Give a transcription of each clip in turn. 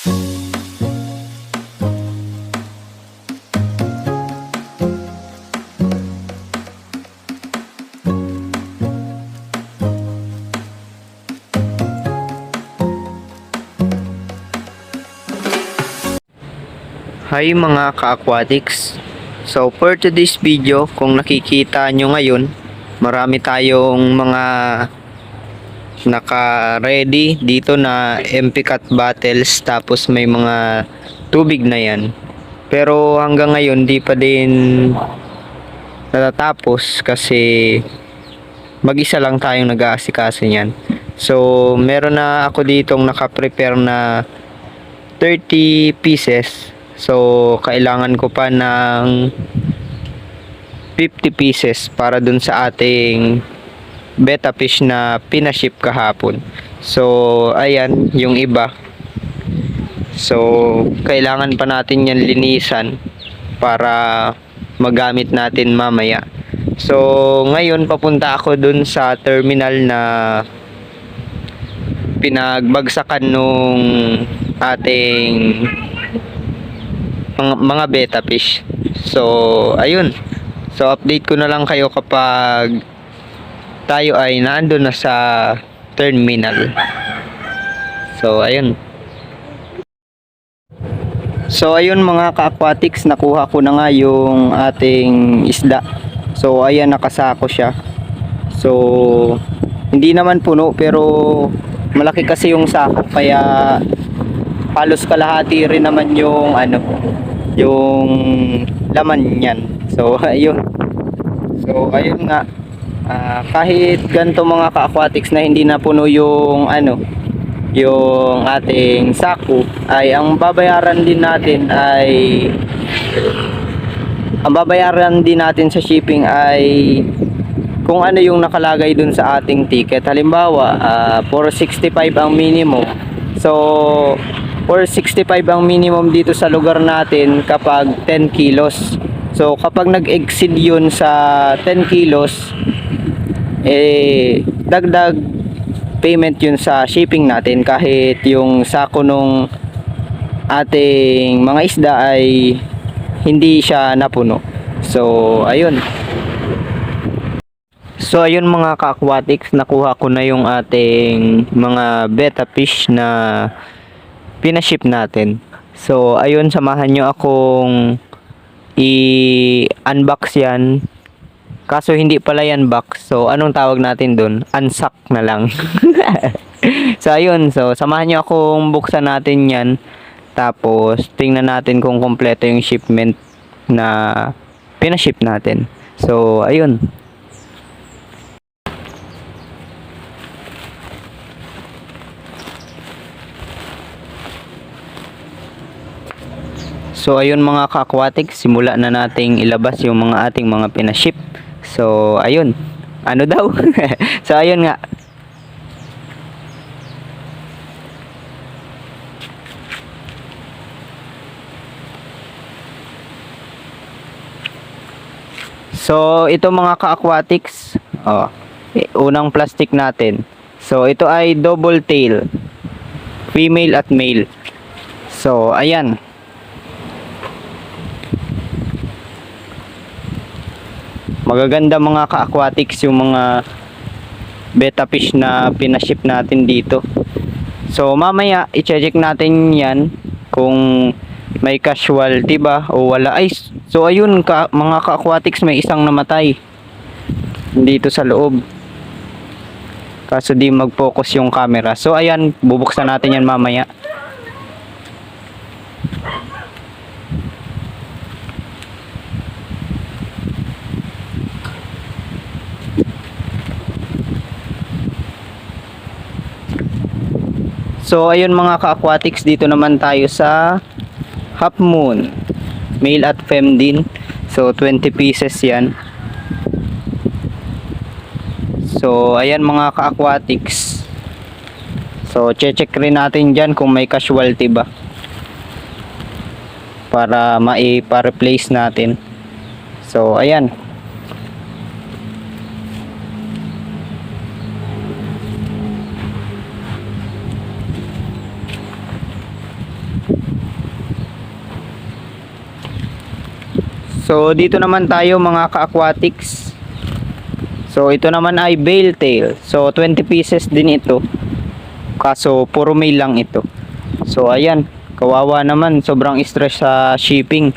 Hi mga ka-aquatics. So for today's video, kung nakikita nyo ngayon, marami tayong mga naka-ready dito na MP cut bottles, tapos may mga tubig na yan. Pero hanggang ngayon di pa din natatapos kasi mag-isa lang tayong nag-aasikaso niyan. So meron na ako ditong naka-prepare na 30 pieces. So, kailangan ko pa ng 50 pieces para dun sa ating betta fish na pinaship kahapon. So, ayan, yung iba. So, kailangan pa natin yan linisan para magamit natin mamaya. So, ngayon papunta ako dun sa terminal na pinagbagsakan nung ating mga betta fish. So ayun, so update ko na lang kayo kapag tayo ay naandun na sa terminal. So ayun, mga ka-aquatics, nakuha ko na nga yung ating isda. So ayan, nakasako siya. So hindi naman puno pero malaki kasi yung sako, kaya halos kalahati rin naman yung yung laman niyan. So ayun. So ayun nga, kahit ganito mga ka-aquatics na hindi na puno yung yung ating sako, ay ang babayaran din natin sa shipping ay kung ano yung nakalagay dun sa ating ticket. Halimbawa, 465 ang minimum. So 465 ang minimum dito sa lugar natin kapag 10 kilos. So kapag nag-exceed yun sa 10 kilos, dagdag payment yun sa shipping natin, kahit yung sako nung ating mga isda ay hindi siya napuno. So ayun. So ayun mga ka-aquatics, nakuha ko na yung ating mga betta fish na pinaship natin. So ayun, samahan nyo akong i-unbox yan. Kaso hindi pala yan box. So anong tawag natin dun? Unsack na lang. So ayun, so samahan nyo akong buksan natin yan. Tapos tingnan natin kung kompleto yung shipment na pinaship natin. So ayun. So ayun mga ka-aquatics, simula na nating ilabas yung mga ating mga pinaship. So ayun, ano daw? So ayun nga. So ito mga ka-aquatics, unang plastic natin. So ito ay double tail, female at male. So ayan. Magaganda mga ka-aquatics yung mga betta fish na pinaship natin dito. So mamaya i-check natin yan kung may casualty ba o wala. Ay, so ayun mga ka-aquatics, may isang namatay dito sa loob. Kaso di mag-focus yung camera. So ayan, bubuksan natin yan mamaya. So ayun mga ka-aquatics, dito naman tayo sa half moon, male at fem din. So 20 pieces yan. So ayan mga ka-aquatics, so check rin natin dyan kung may casualty ba para maipa-replace natin. So ayan. So dito naman tayo mga ka-aquatics. So ito naman ay bale tail. So 20 pieces din ito. Kaso puro male lang ito. So ayan, kawawa naman, sobrang stress sa shipping.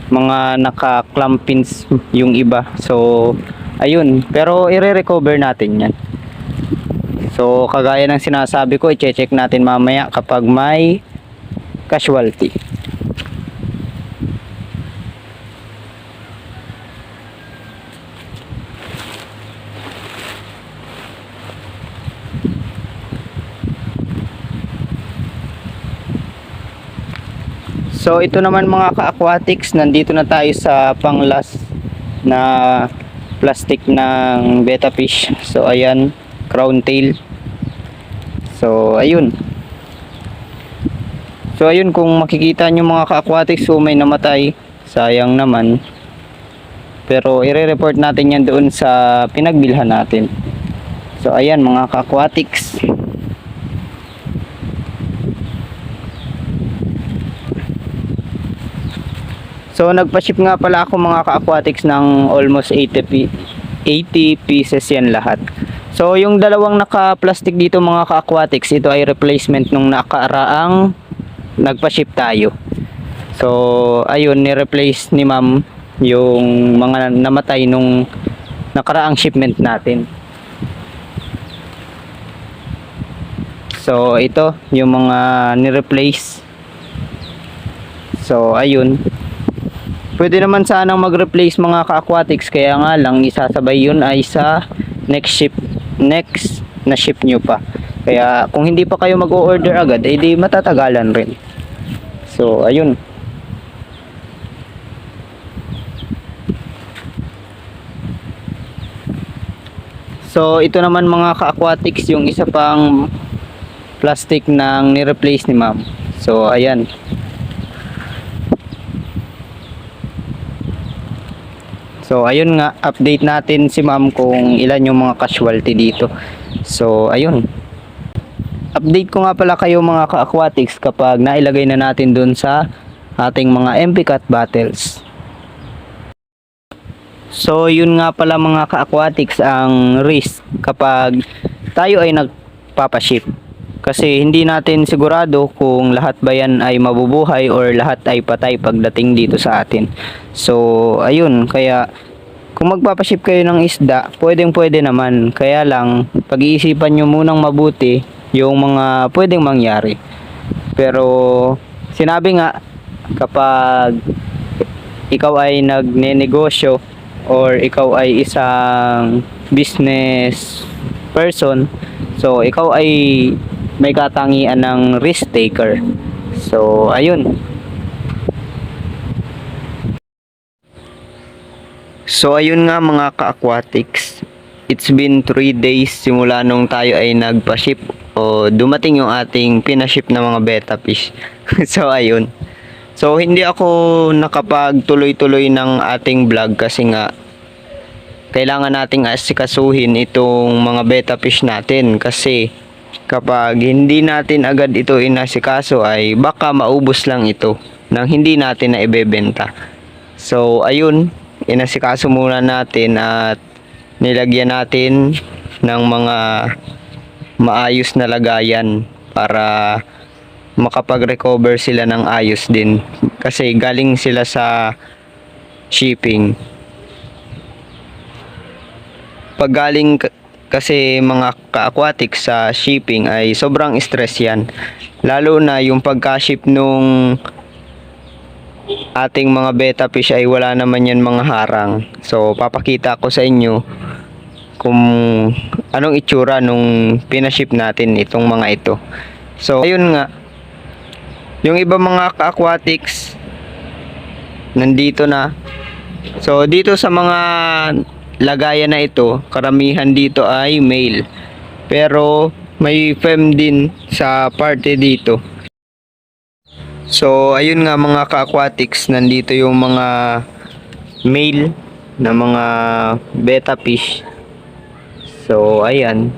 Mga naka-clamp pins yung iba. So ayun, pero i-recover natin 'yan. So kagaya ng sinasabi ko, i-check natin mamaya kapag may casualty. So ito naman mga ka-aquatics, nandito na tayo sa pang last na plastic ng betta fish. So ayan, crown tail. So ayun. So ayun, kung makikita nyo mga ka-aquatics, so may namatay. Sayang naman. Pero i-report natin yan doon sa pinagbilhan natin. So ayan mga ka-aquatics. So nagpa-ship nga pala ako mga ka-aquatics ng almost 80 pieces yan lahat. So yung dalawang naka-plastic dito mga ka-aquatics, ito ay replacement nung nakaraang nagpa-ship tayo. So ayun, ni-replace ni ma'am yung mga namatay nung nakaraang shipment natin. So ito yung mga ni-replace. So ayun, pwede naman sanang mag-replace mga ka-aquatics, kaya nga lang isasabay yun ay sa next na ship nyo pa. Kaya kung hindi pa kayo mag-o-order agad, eh di matatagalan rin. So ayun. So ito naman mga ka-aquatics, yung isa pang plastic nang ni-replace ni ma'am. So ayan. So ayun nga, update natin si ma'am kung ilan yung mga casualty dito. So ayun. Update ko nga pala kayo mga ka-aquatics kapag nailagay na natin dun sa ating mga MP Cat bottles. So yun nga pala mga ka-aquatics ang risk kapag tayo ay nagpapaship. Kasi hindi natin sigurado kung lahat ba yan ay mabubuhay or lahat ay patay pagdating dito sa atin. So ayun, kaya kung magpapaship kayo ng isda, pwede naman. Kaya lang, pag-iisipan nyo munang mabuti yung mga pwedeng mangyari. Pero sinabi nga, kapag ikaw ay nagnenegosyo or ikaw ay isang business person, so ikaw ay may katangian ng risk taker. So ayun. So ayun nga mga ka-aquatics, it's been 3 days simula nung tayo ay nagpa-ship o dumating yung ating pinaship na mga betta fish. So ayun. So hindi ako nakapagtuloy-tuloy ng ating vlog kasi nga kailangan nating asikasuhin itong mga betta fish natin, kasi kapag hindi natin agad ito inasikaso ay baka maubos lang ito nang hindi natin na ibebenta. So ayun, inasikaso muna natin at nilagyan natin ng mga maayos na lagayan para makapag-recover sila ng ayos din, kasi galing sila sa shipping. Pag galing kasi mga ka-aquatics sa shipping ay sobrang stress yan, lalo na yung pagka-ship nung ating mga betta fish ay wala naman yan mga harang. So papakita ko sa inyo kung anong itsura nung pinaship natin itong mga ito. So ayun nga, yung iba mga ka-aquatics nandito na. So dito sa mga lagayan na ito, karamihan dito ay male, pero may fem din sa parte dito. So ayun nga mga ka-aquatics, nandito yung mga male na mga betta fish. So ayan.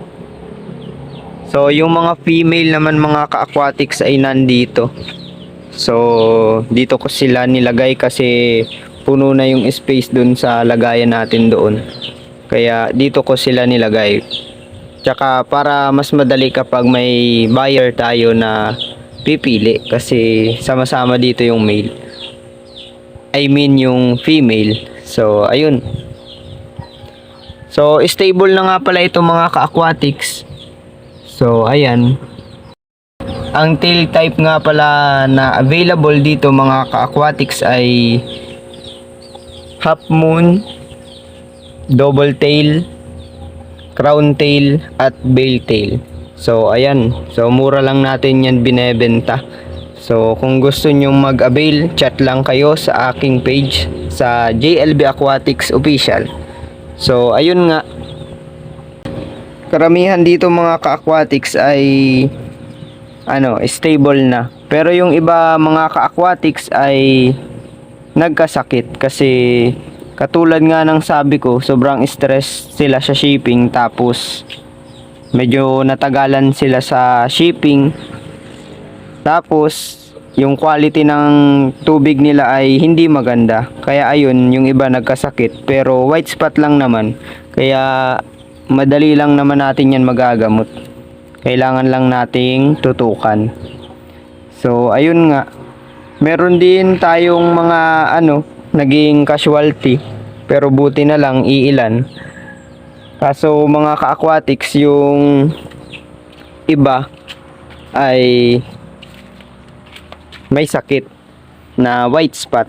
So yung mga female naman mga ka-aquatics ay nandito. So dito ko sila nilagay kasi puno na yung space dun sa lagayan natin doon. Kaya dito ko sila nilagay. Tsaka para mas madali kapag may buyer tayo na pipili kasi sama-sama dito yung male. I mean yung female. So ayun. So stable na nga pala itong mga ka-aquatics. So ayan. Ang tail type nga pala na available dito mga ka-aquatics ay half moon, double tail, crown tail at bale tail. So ayan, so mura lang natin yan binebenta. So kung gusto nyong mag-avail, chat lang kayo sa aking page sa JLB Aquatics Official. So ayun nga, karamihan dito mga ka-aquatics ay stable na. Pero yung iba mga ka-aquatics ay nagkasakit kasi katulad nga ng sabi ko, sobrang stress sila sa shipping tapos medyo natagalan sila sa shipping. Tapos yung quality ng tubig nila ay hindi maganda. Kaya ayun, yung iba nagkasakit pero white spot lang naman. Kaya madali lang naman natin yan magagamot. Kailangan lang nating tutukan. So ayun nga, meron din tayong mga naging casualty pero buti na lang iilan. Kaso mga ka-aquatics, yung iba ay may sakit na white spot.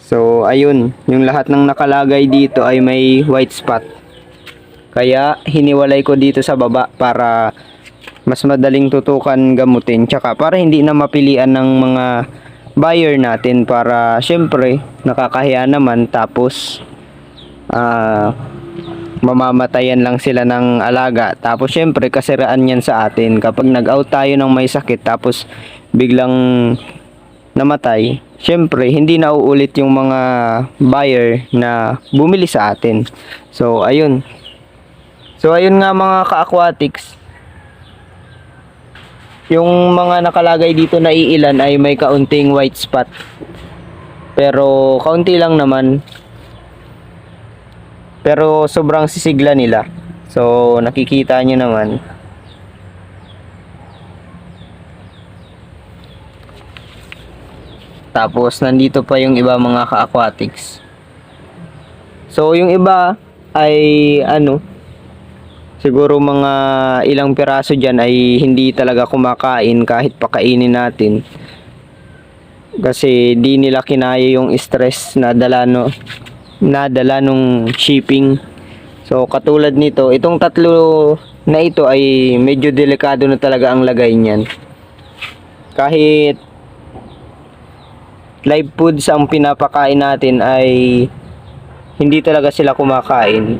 So ayun, yung lahat ng nakalagay dito ay may white spot. Kaya hiniwalay ko dito sa baba para mas madaling tutukan, gamutin, tsaka para hindi na mapilian ng mga buyer natin, para syempre nakakahiya naman tapos mamamatayan lang sila ng alaga, tapos syempre kasiraan yan sa atin kapag nag-out tayo ng may sakit tapos biglang namatay. Syempre hindi na uulit yung mga buyer na bumili sa atin. So ayun nga mga ka-aquatics, yung mga nakalagay dito na iilan ay may kaunting white spot. Pero kaunti lang naman. Pero sobrang sisigla nila. So nakikita nyo naman. Tapos nandito pa yung iba mga ka-aquatics. So yung iba ay siguro mga ilang piraso dyan ay hindi talaga kumakain kahit pakainin natin. Kasi di nila kinaya yung stress na dala nung shipping. So katulad nito, itong tatlo na ito ay medyo delikado na talaga ang lagay niyan. Kahit live foods ang pinapakain natin ay hindi talaga sila kumakain.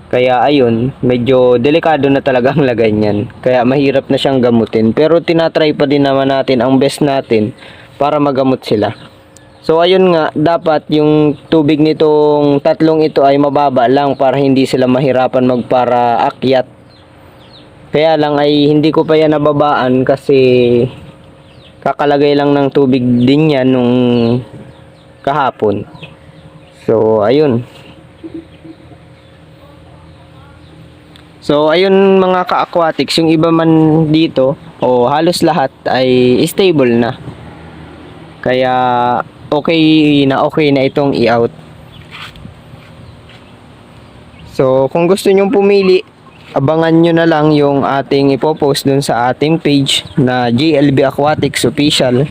Kaya ayun, medyo delikado na talaga ang lagay niyan. Kaya mahirap na siyang gamutin. Pero tinatry pa din naman natin ang best natin para magamot sila. So ayun nga, dapat yung tubig nitong tatlong ito ay mababa lang para hindi sila mahirapan magpara akyat. Kaya lang ay hindi ko pa yan nababaan kasi kakalagay lang ng tubig din yan nung kahapon. So ayun. So ayun mga ka-aquatics, yung iba man dito o halos lahat ay stable na. Kaya okay na itong i-out. So kung gusto nyong pumili, abangan nyo na lang yung ating ipopost dun sa ating page na JLB Aquatics Official.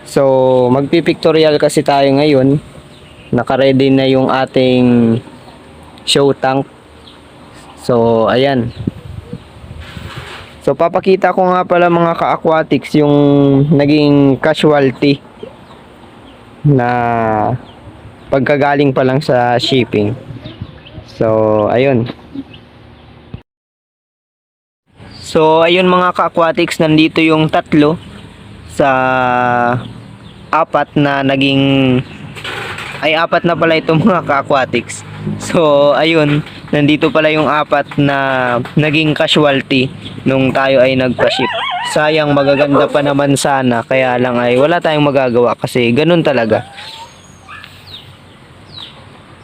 So magpipictorial kasi tayo ngayon. Naka-ready na yung ating show tank. So ayan. So papakita ko nga pala mga ka-aquatics yung naging casualty na pagkagaling pa lang sa shipping. So ayun. So ayun mga ka-aquatics, nandito yung tatlo sa apat na naging apat na pala itong mga ka-aquatics. So ayun, nandito pala yung apat na naging casualty nung tayo ay nagpa-ship. Sayang, magaganda pa naman sana, kaya lang ay wala tayong magagawa kasi ganun talaga.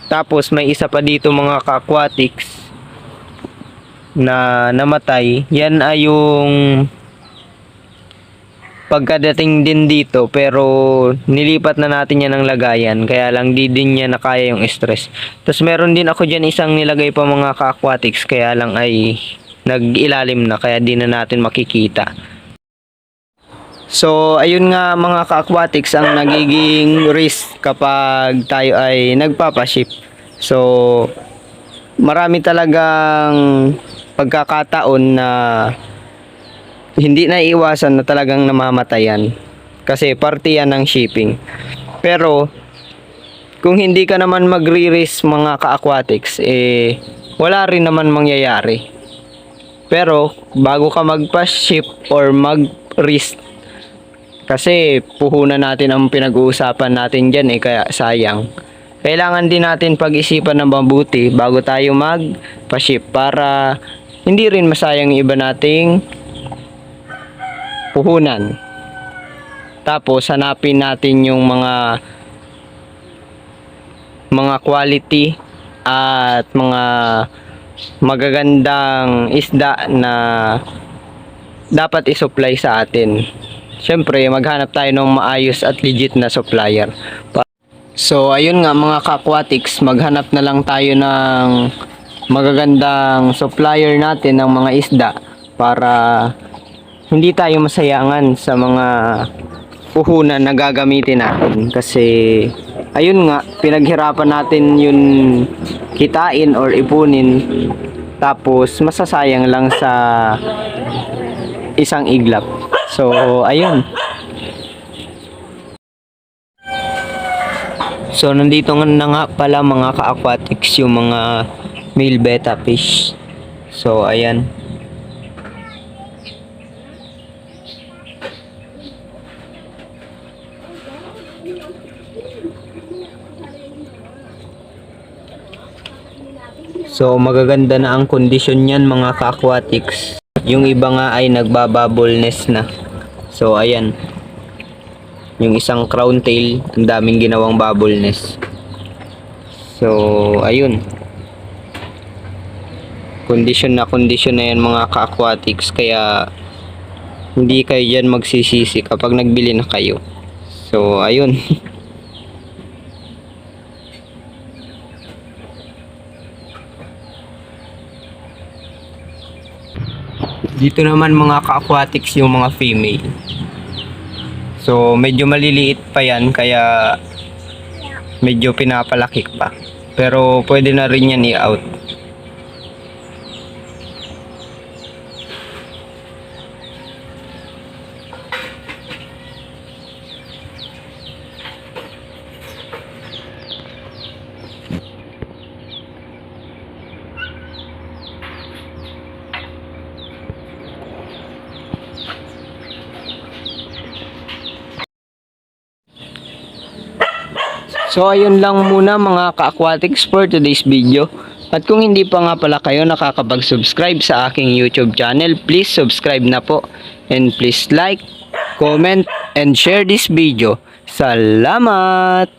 Tapos may isa pa dito mga ka-aquatics na namatay. Yan ay yung pagkadating din dito, pero nilipat na natin yan ng lagayan, kaya lang di din niya nakaya yung stress. Tapos meron din ako dyan isang nilagay pa mga ka-aquatics, kaya lang ay nag-ilalim na, kaya di na natin makikita. So ayun nga mga ka-aquatics ang nagiging risk kapag tayo ay nagpapaship. So marami talagang pagkakataon na hindi na iiwasan na talagang namamatayan kasi parte yan ng shipping. Pero kung hindi ka naman magre-risk mga ka-aquatics, wala rin naman mangyayari. Pero bago ka magpa-ship or mag-risk, kasi puhunan natin ang pinag-uusapan natin dyan kaya sayang. Kailangan din natin pag-isipan ng mabuti bago tayo magpa-ship para hindi rin masayang yung iba nating puhunan. Tapos hanapin natin yung mga quality at mga magagandang isda na dapat i-supply sa atin. Siyempre, maghanap tayo ng maayos at legit na supplier. So, ayun nga mga ka-aquatics, maghanap na lang tayo ng magagandang supplier natin ng mga isda para hindi tayo masayangan sa mga puhunan na gagamitin natin. Kasi, ayun nga, pinaghirapan natin yun kitain or ipunin. Tapos, masasayang lang sa isang iglap. So, ayun. So, nandito na nga pala mga ka-aquatics yung mga male betta fish. So, ayan. So, magaganda na ang kondisyon niyan mga ka-aquatics. Yung iba nga ay nagbabubble nest na. So, ayan. Yung isang crown tail, ang daming ginawang bubble nest. So, ayun. Kondisyon na yan mga ka-aquatics. Kaya, hindi kayo dyan magsisisi kapag nagbili na kayo. So, ayun. Dito naman mga ka-aquatics yung mga female. So medyo maliliit pa yan kaya medyo pinapalaki pa. Pero pwede na rin yan i-out. So ayun lang muna mga ka-aquatics for today's video. At kung hindi pa nga pala kayo nakakapag-subscribe sa aking YouTube channel, please subscribe na po. And please like, comment, and share this video. Salamat!